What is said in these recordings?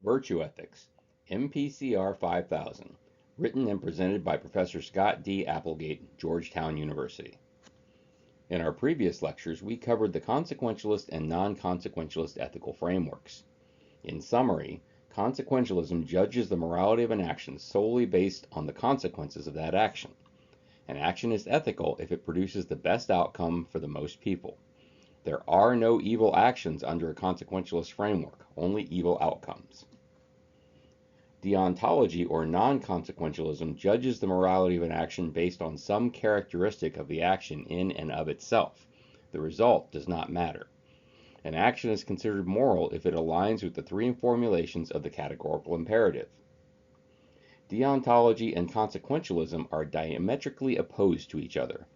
Virtue Ethics, MPCR 5000, written and presented by Professor Scott D. Applegate, Georgetown University. In our previous lectures, we covered the consequentialist and non-consequentialist ethical frameworks. In summary, consequentialism judges the morality of an action solely based on the consequences of that action. An action is ethical if it produces the best outcome for the most people. There are no evil actions under a consequentialist framework, only evil outcomes. Deontology or non-consequentialism judges the morality of an action based on some characteristic of the action in and of itself. The result does not matter. An action is considered moral if it aligns with the three formulations of the categorical imperative. Deontology and consequentialism are diametrically opposed to each other.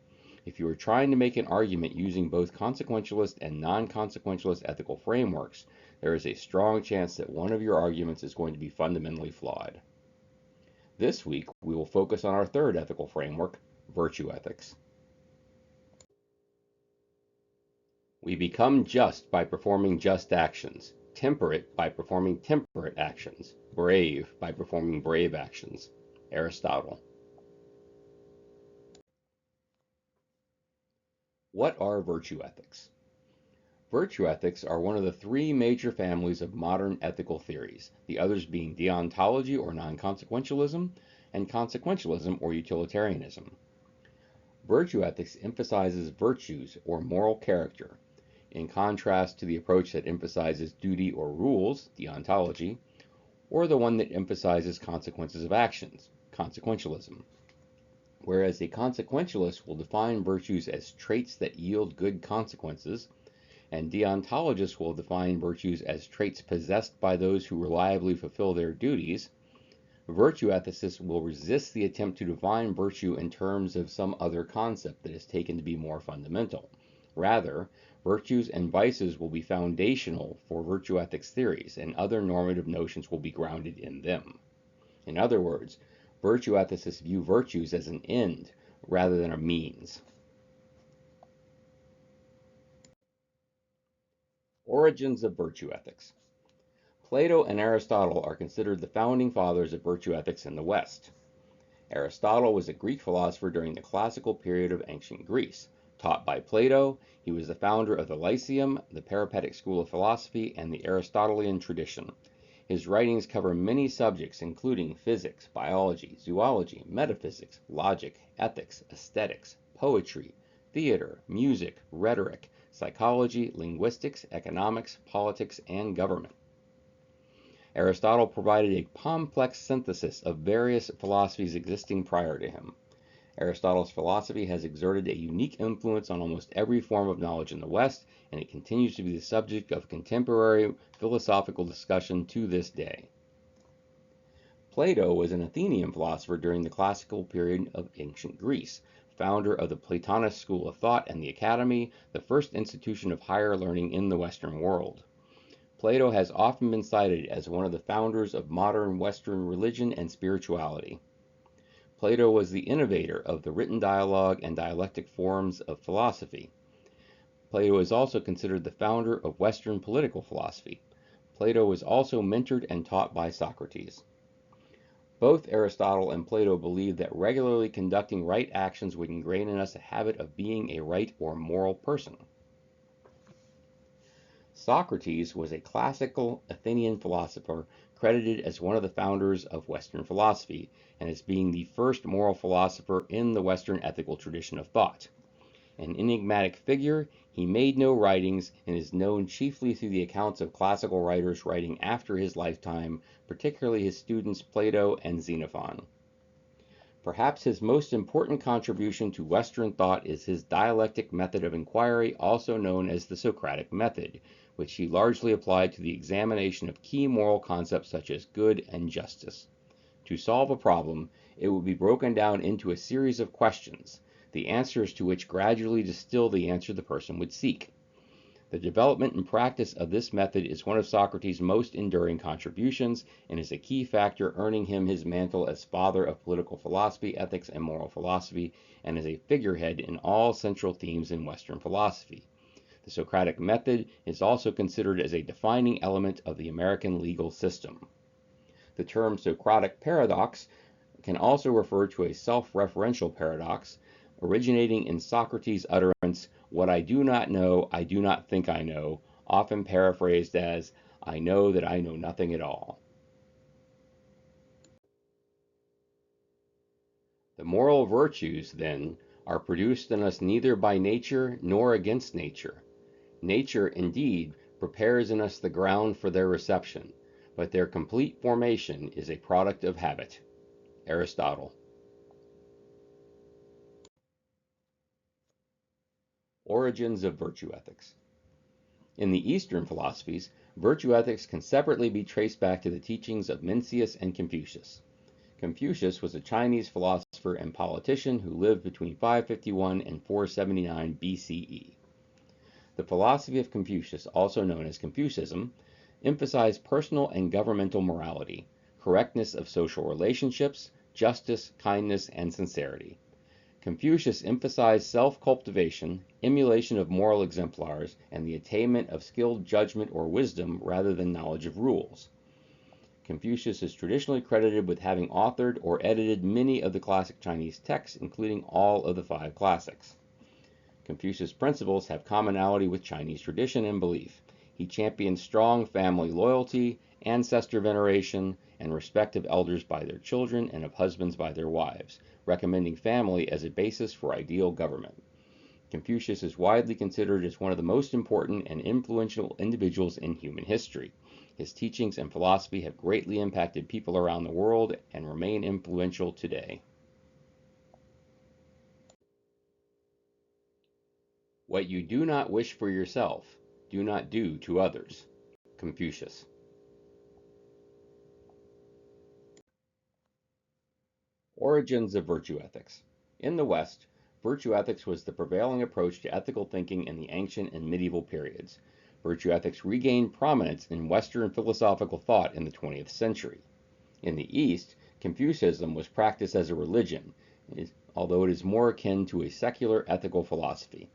If you are trying to make an argument using both consequentialist and non-consequentialist ethical frameworks, there is a strong chance that one of your arguments is going to be fundamentally flawed. This week, we will focus on our third ethical framework, virtue ethics. We become just by performing just actions, temperate by performing temperate actions, brave by performing brave actions. Aristotle. What are virtue ethics? Virtue ethics are one of the three major families of modern ethical theories, the others being deontology or non-consequentialism and consequentialism or utilitarianism. Virtue ethics emphasizes virtues or moral character, in contrast to the approach that emphasizes duty or rules, deontology, or the one that emphasizes consequences of actions, consequentialism. Whereas a consequentialist will define virtues as traits that yield good consequences, and deontologists will define virtues as traits possessed by those who reliably fulfill their duties, virtue ethicists will resist the attempt to define virtue in terms of some other concept that is taken to be more fundamental. Rather, virtues and vices will be foundational for virtue ethics theories, and other normative notions will be grounded in them. In other words, virtue ethicists view virtues as an end rather than a means. Origins of virtue ethics. Plato and Aristotle are considered the founding fathers of virtue ethics in the West. Aristotle was a Greek philosopher during the classical period of ancient Greece. Taught by Plato, he was the founder of the Lyceum, the Peripatetic school of philosophy, and the Aristotelian tradition. His writings cover many subjects including physics, biology, zoology, metaphysics, logic, ethics, aesthetics, poetry, theater, music, rhetoric, psychology, linguistics, economics, politics, and government. Aristotle provided a complex synthesis of various philosophies existing prior to him. Aristotle's philosophy has exerted a unique influence on almost every form of knowledge in the West, and it continues to be the subject of contemporary philosophical discussion to this day. Plato was an Athenian philosopher during the classical period of ancient Greece, founder of the Platonist school of thought and the Academy, the first institution of higher learning in the Western world. Plato has often been cited as one of the founders of modern Western religion and spirituality. Plato was the innovator of the written dialogue and dialectic forms of philosophy. Plato is also considered the founder of Western political philosophy. Plato was also mentored and taught by Socrates. Both Aristotle and Plato believed that regularly conducting right actions would ingrain in us a habit of being a right or moral person. Socrates was a classical Athenian philosopher credited as one of the founders of Western philosophy and as being the first moral philosopher in the Western ethical tradition of thought. An enigmatic figure, he made no writings and is known chiefly through the accounts of classical writers writing after his lifetime, particularly his students Plato and Xenophon. Perhaps his most important contribution to Western thought is his dialectic method of inquiry, also known as the Socratic method, which he largely applied to the examination of key moral concepts such as good and justice. To solve a problem, it would be broken down into a series of questions, the answers to which gradually distill the answer the person would seek. The development and practice of this method is one of Socrates' most enduring contributions and is a key factor earning him his mantle as father of political philosophy, ethics, and moral philosophy, and as a figurehead in all central themes in Western philosophy. The Socratic method is also considered as a defining element of the American legal system. The term Socratic paradox can also refer to a self-referential paradox originating in Socrates' utterance, "What I do not know, I do not think I know," often paraphrased as, "I know that I know nothing at all." The moral virtues, then, are produced in us neither by nature nor against nature. Nature, indeed, prepares in us the ground for their reception, but their complete formation is a product of habit. Aristotle. Origins of virtue ethics. In the Eastern philosophies, virtue ethics can separately be traced back to the teachings of Mencius and Confucius. Confucius was a Chinese philosopher and politician who lived between 551 and 479 BCE. The philosophy of Confucius, also known as Confucianism, emphasized personal and governmental morality, correctness of social relationships, justice, kindness, and sincerity. Confucius emphasized self-cultivation, emulation of moral exemplars, and the attainment of skilled judgment or wisdom rather than knowledge of rules. Confucius is traditionally credited with having authored or edited many of the classic Chinese texts, including all of the 5 classics. Confucius' principles have commonality with Chinese tradition and belief. He championed strong family loyalty, ancestor veneration, and respect of elders by their children and of husbands by their wives, recommending family as a basis for ideal government. Confucius is widely considered as one of the most important and influential individuals in human history. His teachings and philosophy have greatly impacted people around the world and remain influential today. What you do not wish for yourself, do not do to others. Confucius. Origins of virtue ethics. In the West, virtue ethics was the prevailing approach to ethical thinking in the ancient and medieval periods. Virtue ethics regained prominence in Western philosophical thought in the 20th century. In the East, Confucianism was practiced as a religion, although it is more akin to a secular ethical philosophy.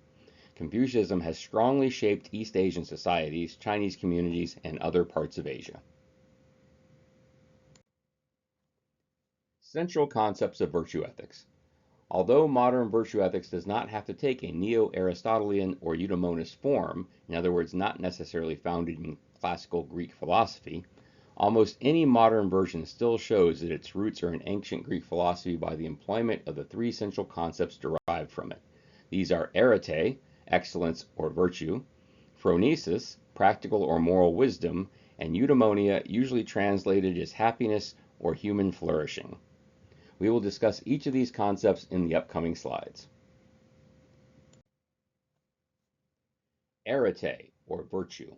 Confucianism has strongly shaped East Asian societies, Chinese communities, and other parts of Asia. Central concepts of virtue ethics. Although modern virtue ethics does not have to take a neo-Aristotelian or eudaemonist form, in other words, not necessarily founded in classical Greek philosophy, almost any modern version still shows that its roots are in ancient Greek philosophy by the employment of the 3 central concepts derived from it. These are arete, excellence or virtue, phronesis, practical or moral wisdom, and eudaimonia, usually translated as happiness or human flourishing. We will discuss each of these concepts in the upcoming slides. Arete, or virtue.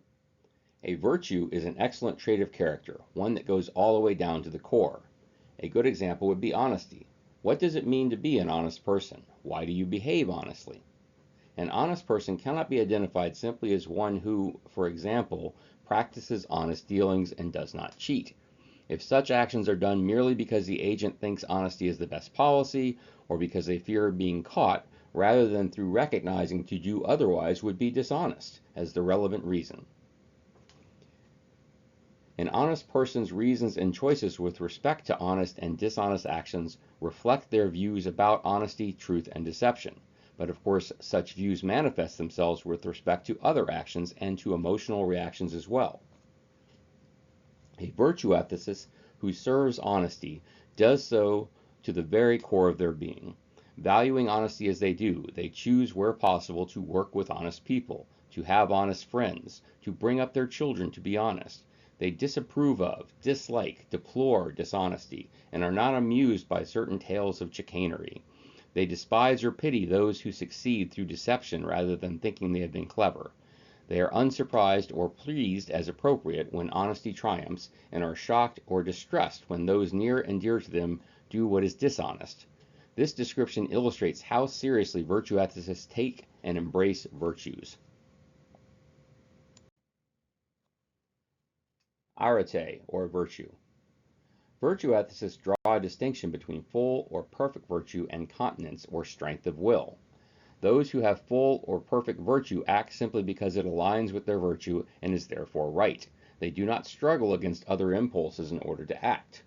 A virtue is an excellent trait of character, one that goes all the way down to the core. A good example would be honesty. What does it mean to be an honest person? Why do you behave honestly? An honest person cannot be identified simply as one who, for example, practices honest dealings and does not cheat. If such actions are done merely because the agent thinks honesty is the best policy, or because they fear being caught, rather than through recognizing to do otherwise would be dishonest, as the relevant reason. An honest person's reasons and choices with respect to honest and dishonest actions reflect their views about honesty, truth, and deception. But of course, such views manifest themselves with respect to other actions and to emotional reactions as well. A virtue ethicist who serves honesty does so to the very core of their being. Valuing honesty as they do, they choose where possible to work with honest people, to have honest friends, to bring up their children to be honest. They disapprove of, dislike, deplore dishonesty, and are not amused by certain tales of chicanery. They despise or pity those who succeed through deception rather than thinking they have been clever. They are unsurprised or pleased as appropriate when honesty triumphs, and are shocked or distressed when those near and dear to them do what is dishonest. This description illustrates how seriously virtue ethicists take and embrace virtues. Arete, or virtue. Virtue ethicists draw a distinction between full or perfect virtue and continence or strength of will. Those who have full or perfect virtue act simply because it aligns with their virtue and is therefore right. They do not struggle against other impulses in order to act.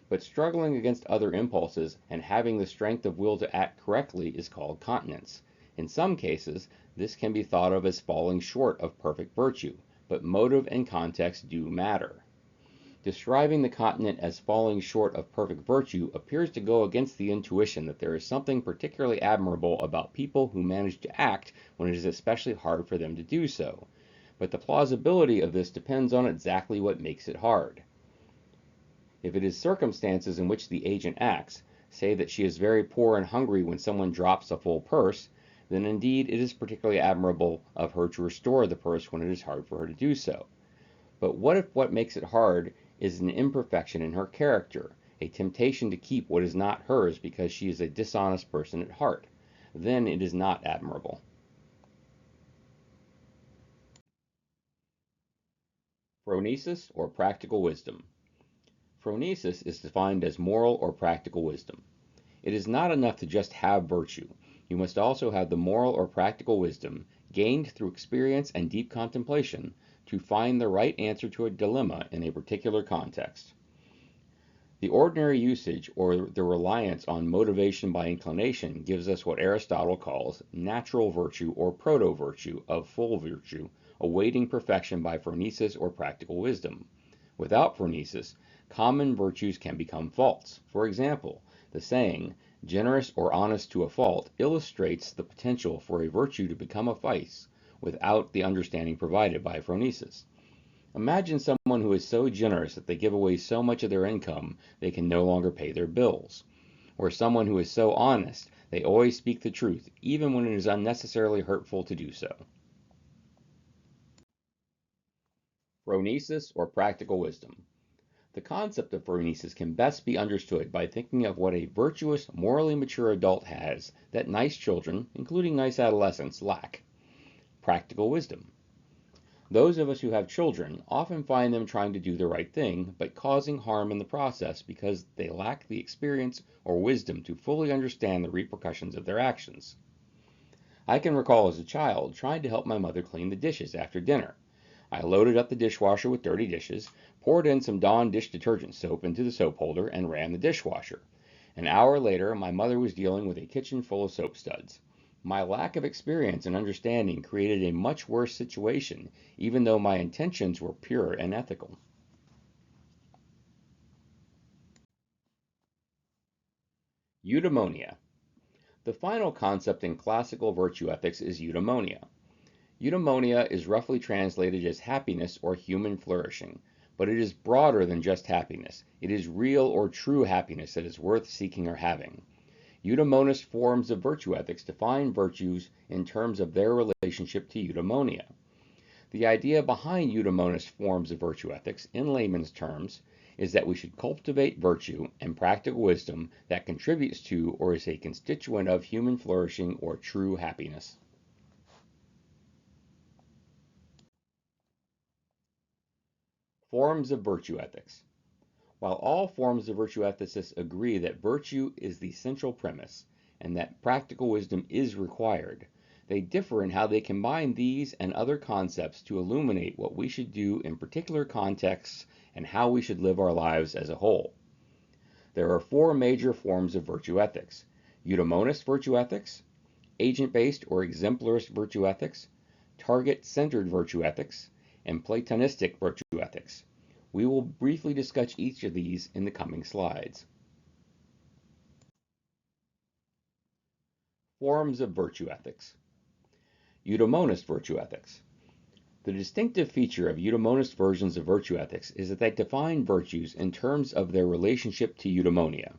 But struggling against other impulses and having the strength of will to act correctly is called continence. In some cases, this can be thought of as falling short of perfect virtue, but motive and context do matter. Describing the continent as falling short of perfect virtue appears to go against the intuition that there is something particularly admirable about people who manage to act when it is especially hard for them to do so. But the plausibility of this depends on exactly what makes it hard. If it is circumstances in which the agent acts, say that she is very poor and hungry when someone drops a full purse, then indeed it is particularly admirable of her to restore the purse when it is hard for her to do so. But what if what makes it hard is an imperfection in her character, a temptation to keep what is not hers because she is a dishonest person at heart? Then it is not admirable. Phronesis or practical wisdom. Phronesis is defined as moral or practical wisdom. It is not enough to just have virtue. You must also have the moral or practical wisdom, gained through experience and deep contemplation, to find the right answer to a dilemma in a particular context. The ordinary usage or the reliance on motivation by inclination gives us what Aristotle calls natural virtue or proto-virtue of full virtue, awaiting perfection by phronesis or practical wisdom. Without phronesis, common virtues can become faults. For example, the saying, generous or honest to a fault, illustrates the potential for a virtue to become a vice without the understanding provided by phronesis. Imagine someone who is so generous that they give away so much of their income they can no longer pay their bills. Or someone who is so honest they always speak the truth, even when it is unnecessarily hurtful to do so. Phronesis or practical wisdom. The concept of phronesis can best be understood by thinking of what a virtuous, morally mature adult has that nice children, including nice adolescents, lack. Practical wisdom. Those of us who have children often find them trying to do the right thing, but causing harm in the process because they lack the experience or wisdom to fully understand the repercussions of their actions. I can recall as a child trying to help my mother clean the dishes after dinner. I loaded up the dishwasher with dirty dishes, poured in some Dawn dish detergent soap into the soap holder, and ran the dishwasher. An hour later, my mother was dealing with a kitchen full of soap studs. My lack of experience and understanding created a much worse situation, even though my intentions were pure and ethical. Eudaimonia. The final concept in classical virtue ethics is eudaimonia. Eudaimonia is roughly translated as happiness or human flourishing, but it is broader than just happiness. It is real or true happiness that is worth seeking or having. Eudaimonist forms of virtue ethics define virtues in terms of their relationship to eudaimonia. The idea behind eudaimonist forms of virtue ethics, in layman's terms, is that we should cultivate virtue and practical wisdom that contributes to or is a constituent of human flourishing or true happiness. Forms of virtue ethics. While all forms of virtue ethicists agree that virtue is the central premise and that practical wisdom is required, they differ in how they combine these and other concepts to illuminate what we should do in particular contexts and how we should live our lives as a whole. There are four major forms of virtue ethics: eudaimonist virtue ethics, agent-based or exemplarist virtue ethics, target-centered virtue ethics, and Platonistic virtue ethics. We will briefly discuss each of these in the coming slides. Forms of virtue ethics. Eudaimonist virtue ethics. The distinctive feature of eudaimonist versions of virtue ethics is that they define virtues in terms of their relationship to eudaimonia.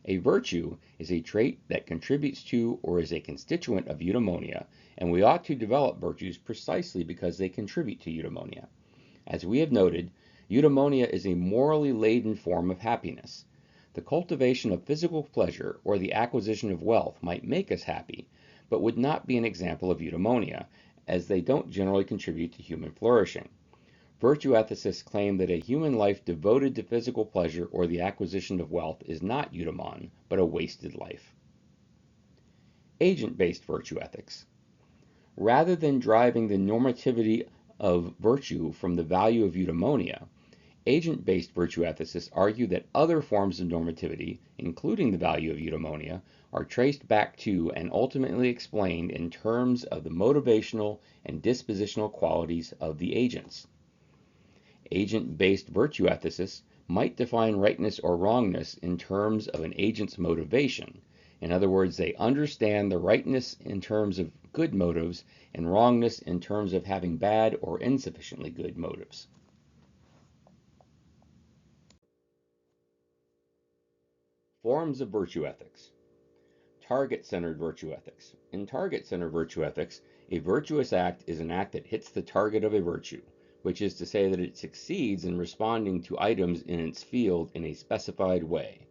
A virtue is a trait that contributes to or is a constituent of eudaimonia, and we ought to develop virtues precisely because they contribute to eudaimonia. As we have noted, eudaimonia is a morally laden form of happiness. The cultivation of physical pleasure or the acquisition of wealth might make us happy, but would not be an example of eudaimonia, as they don't generally contribute to human flourishing. Virtue ethicists claim that a human life devoted to physical pleasure or the acquisition of wealth is not eudaimon, but a wasted life. Agent-based virtue ethics. Rather than driving the normativity of virtue from the value of eudaimonia, agent-based virtue ethicists argue that other forms of normativity, including the value of eudaimonia, are traced back to and ultimately explained in terms of the motivational and dispositional qualities of the agents. Agent-based virtue ethicists might define rightness or wrongness in terms of an agent's motivation. In other words, they understand the rightness in terms of good motives and wrongness in terms of having bad or insufficiently good motives. Forms of virtue ethics. Target-centered virtue ethics. In target-centered virtue ethics, a virtuous act is an act that hits the target of a virtue, which is to say that it succeeds in responding to items in its field in a specified way.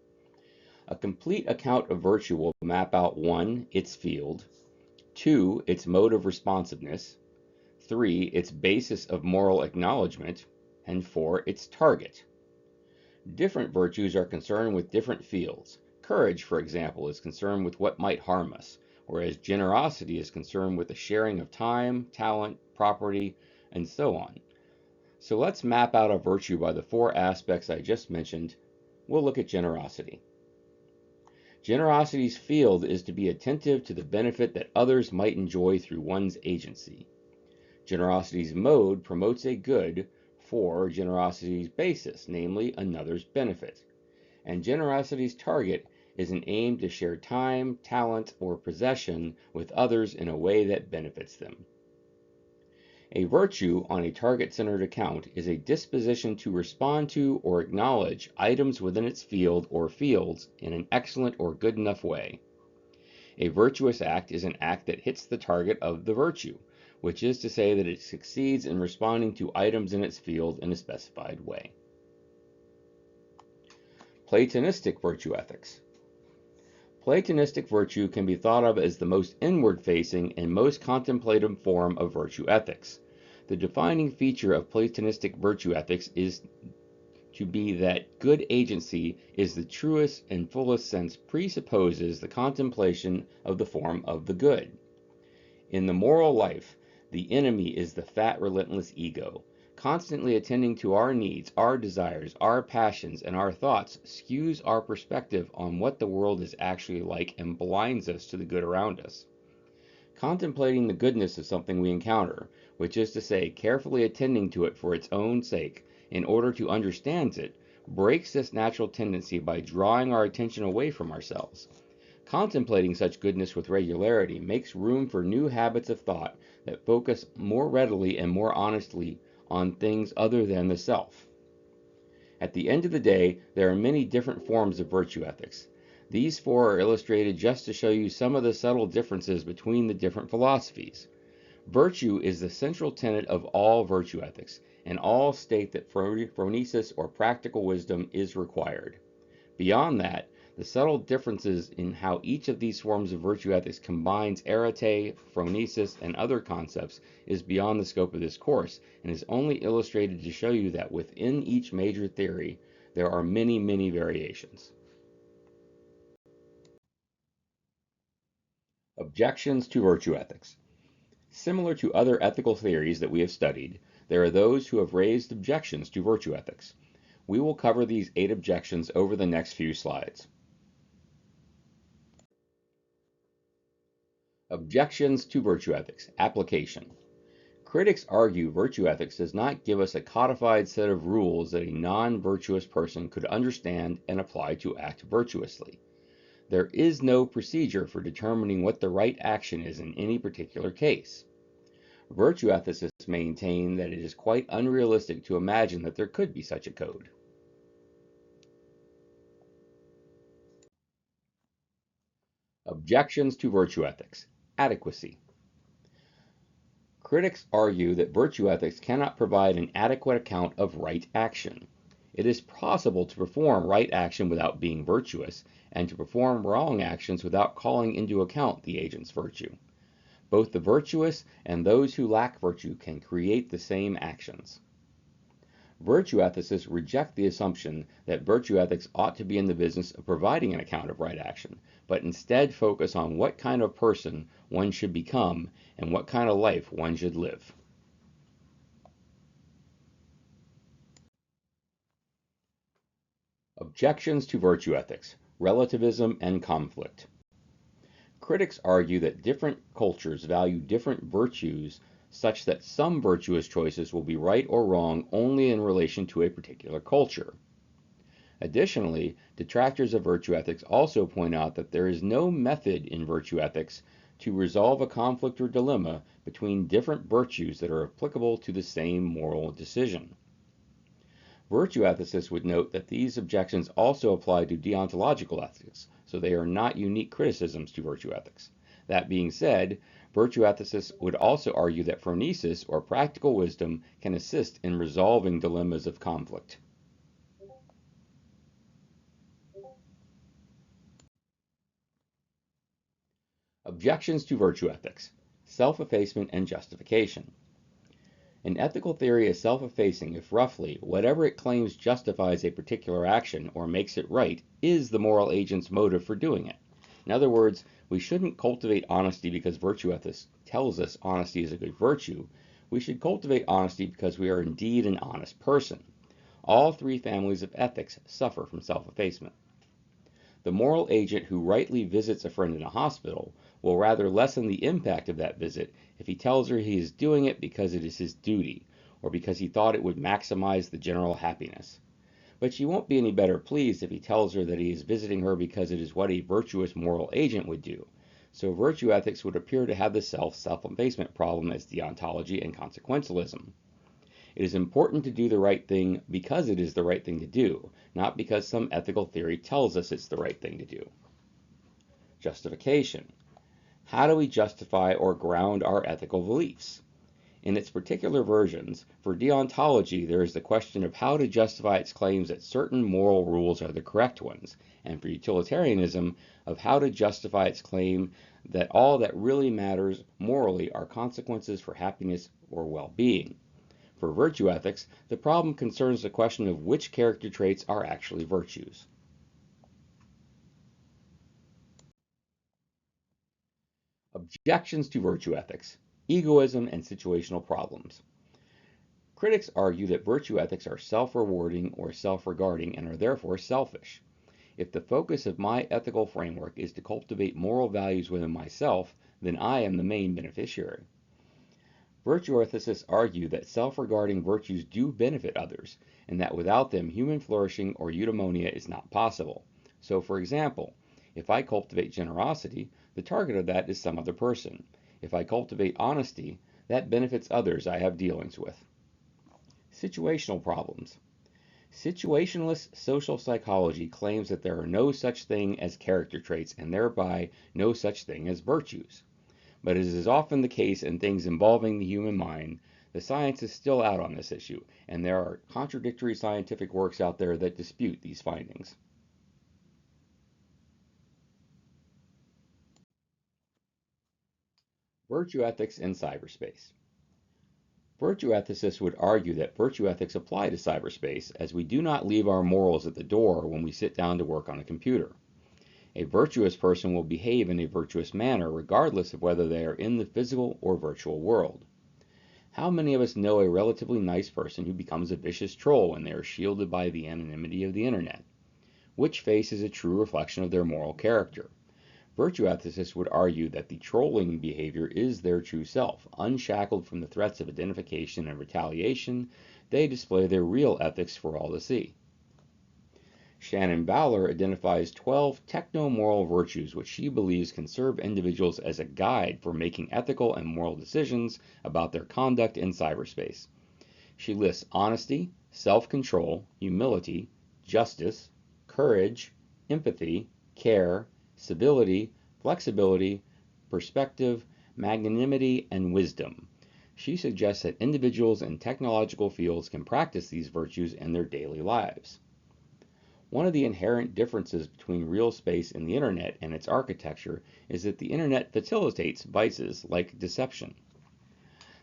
A complete account of virtue will map out 1. Its field, 2. Its mode of responsiveness, 3. Its basis of moral acknowledgement, and 4. Its target. Different virtues are concerned with different fields. Courage, for example, is concerned with what might harm us, whereas generosity is concerned with the sharing of time, talent, property, and so on. So let's map out a virtue by the 4 aspects I just mentioned. We'll look at generosity. Generosity's field is to be attentive to the benefit that others might enjoy through one's agency. Generosity's mode promotes a good for generosity's basis, namely another's benefit. And generosity's target is an aim to share time, talent, or possession with others in a way that benefits them. A virtue on a target-centered account is a disposition to respond to or acknowledge items within its field or fields in an excellent or good enough way. A virtuous act is an act that hits the target of the virtue, which is to say that it succeeds in responding to items in its field in a specified way. Platonistic virtue ethics. Platonistic virtue can be thought of as the most inward-facing and most contemplative form of virtue ethics. The defining feature of Platonistic virtue ethics is to be that good agency is the truest and fullest sense presupposes the contemplation of the form of the good. In the moral life, the enemy is the fat, relentless ego. Constantly attending to our needs, our desires, our passions, and our thoughts skews our perspective on what the world is actually like and blinds us to the good around us. Contemplating the goodness of something we encounter, which is to say, carefully attending to it for its own sake, in order to understand it, breaks this natural tendency by drawing our attention away from ourselves. Contemplating such goodness with regularity makes room for new habits of thought that focus more readily and more honestly on things other than the self. At the end of the day, there are many different forms of virtue ethics. These 4 are illustrated just to show you some of the subtle differences between the different philosophies. Virtue is the central tenet of all virtue ethics, and all state that phronesis or practical wisdom is required. Beyond that, the subtle differences in how each of these forms of virtue ethics combines arete, phronesis, and other concepts is beyond the scope of this course, and is only illustrated to show you that within each major theory, there are many, many variations. Objections to virtue ethics. Similar to other ethical theories that we have studied, there are those who have raised objections to virtue ethics. We will cover these 8 objections over the next few slides. Objections to virtue ethics. Application. Critics argue virtue ethics does not give us a codified set of rules that a non-virtuous person could understand and apply to act virtuously. There is no procedure for determining what the right action is in any particular case. Virtue ethicists maintain that it is quite unrealistic to imagine that there could be such a code. Objections to virtue ethics. Adequacy. Critics argue that virtue ethics cannot provide an adequate account of right action. It is possible to perform right action without being virtuous, and to perform wrong actions without calling into account the agent's virtue. Both the virtuous and those who lack virtue can create the same actions. Virtue ethicists reject the assumption that virtue ethics ought to be in the business of providing an account of right action, but instead focus on what kind of person one should become and what kind of life one should live. Objections to virtue ethics, relativism, and conflict. Critics argue that different cultures value different virtues such that some virtuous choices will be right or wrong only in relation to a particular culture. Additionally, detractors of virtue ethics also point out that there is no method in virtue ethics to resolve a conflict or dilemma between different virtues that are applicable to the same moral decision. Virtue ethicists would note that these objections also apply to deontological ethics, so they are not unique criticisms to virtue ethics. That being said, virtue ethicists would also argue that phronesis, or practical wisdom, can assist in resolving dilemmas of conflict. Objections to virtue ethics, self-effacement and justification. An ethical theory is self-effacing if roughly whatever it claims justifies a particular action or makes it right is the moral agent's motive for doing it. In other words, we shouldn't cultivate honesty because virtue ethics tells us honesty is a good virtue. We should cultivate honesty because we are indeed an honest person. All three families of ethics suffer from self-effacement. The moral agent who rightly visits a friend in a hospital will rather lessen the impact of that visit if he tells her he is doing it because it is his duty, or because he thought it would maximize the general happiness. But she won't be any better pleased if he tells her that he is visiting her because it is what a virtuous moral agent would do. So virtue ethics would appear to have the self-effacement problem as deontology and consequentialism. It is important to do the right thing because it is the right thing to do, not because some ethical theory tells us it's the right thing to do. Justification. How do we justify or ground our ethical beliefs? In its particular versions, for deontology there is the question of how to justify its claims that certain moral rules are the correct ones, and for utilitarianism, of how to justify its claim that all that really matters morally are consequences for happiness or well-being. For virtue ethics, the problem concerns the question of which character traits are actually virtues. Objections to virtue ethics, egoism and situational problems. Critics argue that virtue ethics are self-rewarding or self-regarding and are therefore selfish. If the focus of my ethical framework is to cultivate moral values within myself, then I am the main beneficiary. Virtue ethicists argue that self-regarding virtues do benefit others, and that without them human flourishing or eudaimonia is not possible. So, for example, if I cultivate generosity, the target of that is some other person. If I cultivate honesty, that benefits others I have dealings with. Situational problems. Situationalist social psychology claims that there are no such thing as character traits and thereby no such thing as virtues. But as is often the case in things involving the human mind, the science is still out on this issue, and there are contradictory scientific works out there that dispute these findings. Virtue ethics in cyberspace. Virtue ethicists would argue that virtue ethics apply to cyberspace, as we do not leave our morals at the door when we sit down to work on a computer. A virtuous person will behave in a virtuous manner regardless of whether they are in the physical or virtual world. How many of us know a relatively nice person who becomes a vicious troll when they are shielded by the anonymity of the internet? Which face is a true reflection of their moral character? Virtue ethicists would argue that the trolling behavior is their true self. Unshackled from the threats of identification and retaliation, they display their real ethics for all to see. Shannon Bowler identifies 12 techno-moral virtues which she believes can serve individuals as a guide for making ethical and moral decisions about their conduct in cyberspace. She lists honesty, self-control, humility, justice, courage, empathy, care, civility, flexibility, perspective, magnanimity, and wisdom. She suggests that individuals in technological fields can practice these virtues in their daily lives. One of the inherent differences between real space and the internet and its architecture is that the internet facilitates vices like deception.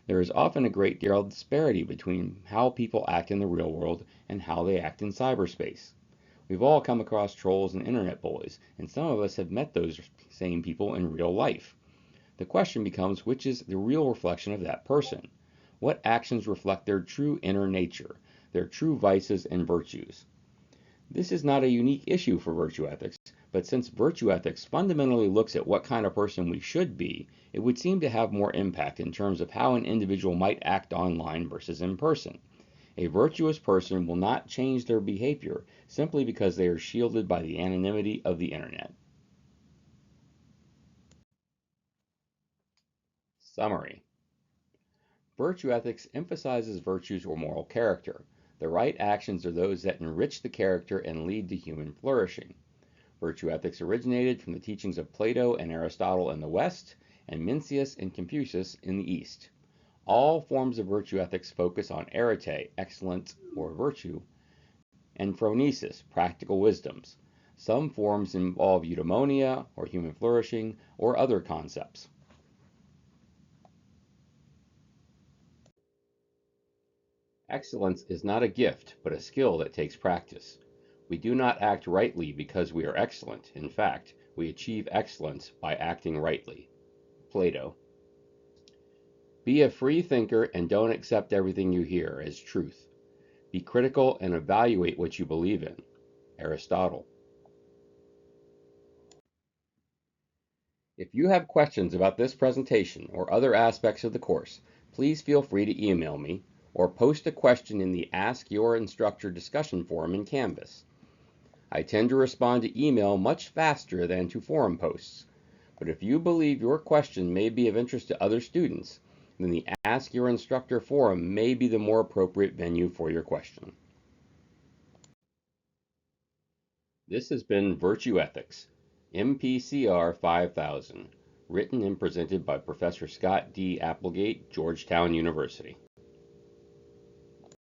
There is often a great deal of disparity between how people act in the real world and how they act in cyberspace. We've all come across trolls and internet bullies, and some of us have met those same people in real life. The question becomes, which is the real reflection of that person? What actions reflect their true inner nature, their true vices and virtues? This is not a unique issue for virtue ethics, but since virtue ethics fundamentally looks at what kind of person we should be, it would seem to have more impact in terms of how an individual might act online versus in person. A virtuous person will not change their behavior simply because they are shielded by the anonymity of the internet. Summary. Virtue ethics emphasizes virtues or moral character. The right actions are those that enrich the character and lead to human flourishing. Virtue ethics originated from the teachings of Plato and Aristotle in the West and Mencius and Confucius in the East. All forms of virtue ethics focus on arete, excellence or virtue, and phronesis, practical wisdoms. Some forms involve eudaimonia or human flourishing or other concepts. Excellence is not a gift, but a skill that takes practice. We do not act rightly because we are excellent. In fact, we achieve excellence by acting rightly. Plato. Be a free thinker and don't accept everything you hear as truth. Be critical and evaluate what you believe in. Aristotle. If you have questions about this presentation or other aspects of the course, please feel free to email me or post a question in the Ask Your Instructor discussion forum in Canvas. I tend to respond to email much faster than to forum posts, but if you believe your question may be of interest to other students, then the Ask Your Instructor forum may be the more appropriate venue for your question. This has been Virtue Ethics, MPCR 5000, written and presented by Professor Scott D. Applegate, Georgetown University.